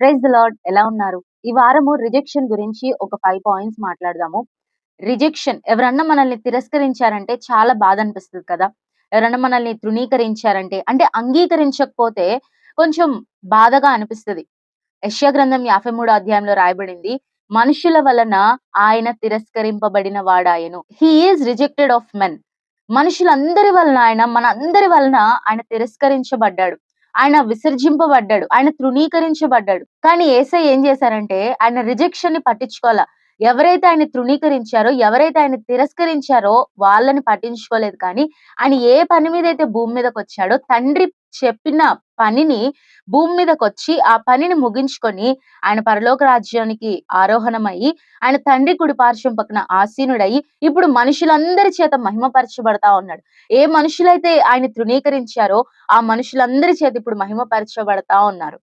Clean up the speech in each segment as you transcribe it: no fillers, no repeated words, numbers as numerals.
Praise the lord. ఎలా ఉన్నారు? ఈ వారము రిజెక్షన్ గురించి ఒక 5 పాయింట్స్ మాట్లాడదాము. రిజెక్షన్ ఎవరన్నా మనల్ని తిరస్కరించారంటే చాలా బాధ అనిపిస్తది కదా! ఎవరన్నా మనల్ని తృణీకరించారంటే అంటే అంగీకరించకపోతే కొంచెం బాధగా అనిపిస్తది. యెషయా గ్రంథం 53 అధ్యాయంలో రాయబడింది. మనుషుల వలన ఆయన తిరస్కరింపబడిన వాడాయెను. He is rejected of men. మనుషులందరి వలన మనందరి వలన ఆయన తిరస్కరించబడ్డాడు. ఆయన విసర్జింపబడ్డాడు. ఆయన తృణీకరించబడ్డాడు. కానీ యేసయ్య ఏం చేశారంటే ఆయన రిజెక్షన్‌ని పట్టించుకోలా. ఎవరైతే ఆయన్ని తృణీకరించారో, ఎవరైతే ఆయన్ని తిరస్కరించారో వాళ్ళని పట్టించుకోలేదు కానీ, ఆయన ఏ పని మీదైతే భూమి మీదకొచ్చాడో తండ్రి చెప్పిన పనిని భూమి మీదకొచ్చి ఆ పనిని ముగించుకొని ఆయన పరలోక రాజ్యానికి ఆరోహణమయ్యి, ఆయన తండ్రి కుడి పార్శ్వం పక్కన ఆసీనుడయ్యి, ఇప్పుడు మనుషులందరి చేత మహిమపరచబడతా ఉన్నాడు. ఏ మనుషులైతే ఆయన్ని తృణీకరించారో ఆ మనుషులందరి చేత ఇప్పుడు మహిమపరచబడతా ఉన్నారు.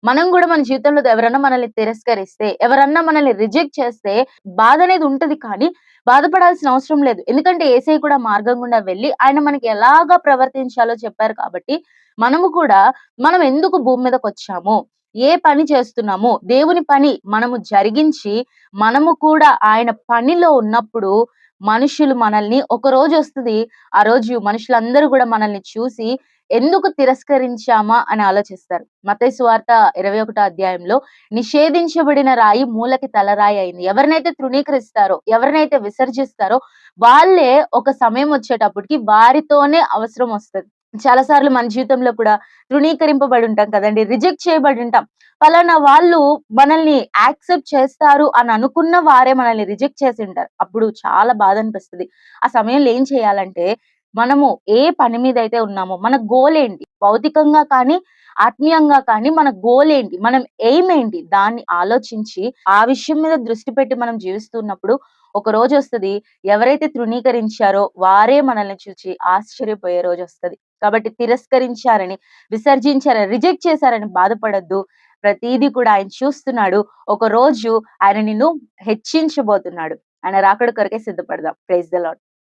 మనం గూడా మన జీవితంలో ఎవరన్నా మనల్ని తిరస్కరిస్తే, ఎవరన్నా మనల్ని రిజెక్ట్ చేస్తే బాధనేది ఉంటది కానీ, బాధపడాల్సిన అవసరం లేదు. ఎందుకంటే యేసయ్య కూడా మార్గం గుండా వెళ్లి, ఆయన మనకి ఎలాగా ప్రవర్తించాలో చెప్పారు కాబట్టి, మనము కూడా మనం ఎందుకు భూమి మీదకొచ్చాము? ఏ పని చేస్తున్నాము? దేవుని పని మనము జరిగించి, మనము కూడా ఆయన పనిలో ఉన్నప్పుడు మనుషులు మనల్ని ఒక రోజొస్తది. ఆ రోజు మనుషులందరూ గూడా మనల్ని చూసి ఎందుకు తిరస్కరించామా అని ఆలోచిస్తారు. మత్తయి సువార్త 21 అధ్యాయంలో నిషేధించబడిన రాయి మూలకి తలరాయి అయింది. ఎవరినైతే తృణీకరిస్తారో, ఎవరినైతే విసర్జిస్తారో వాళ్ళే ఒక సమయం వచ్చేటప్పటికి వారితోనే అవసరం వస్తది. చాలా సార్లు మన జీవితంలో కూడా తృణీకరింపబడి ఉంటాం కదండీ! రిజెక్ట్ చేయబడి ఉంటాం. పలానా వాళ్ళు మనల్ని యాక్సెప్ట్ చేస్తారు అని అనుకున్న వారే మనల్ని రిజెక్ట్ చేసుంటారు. అప్పుడు చాలా బాధ అనిపిస్తది. ఆ సమయంలో ఏం చేయాలంటే మనము ఏ పని మీద అయితే ఉన్నామో, మన గోల్ ఏంటి? భౌతికంగా కానీ, ఆత్మీయంగా కానీ మన గోల్ ఏంటి? మనం ఎయిమ్ ఏంటి? దాన్ని ఆలోచించి, ఆ విషయం మీద దృష్టి పెట్టి మనం జీవిస్తున్నప్పుడు ఒక రోజొస్తది. ఎవరైతే తృణీకరించారో వారే మనల్ని చూచి ఆశ్చర్యపోయే రోజొస్తది. కాబట్టి తిరస్కరించారని, విసర్జించారని, రిజెక్ట్ చేశారని బాధపడొద్దు. ప్రతీదీ కూడా ఆయన చూస్తున్నాడు. ఒక రోజు ఆయన నిన్ను హెచ్చించబోతున్నాడు. ఆయన రాకడ కొరకే సిద్ధపడదాం. Praise the lord.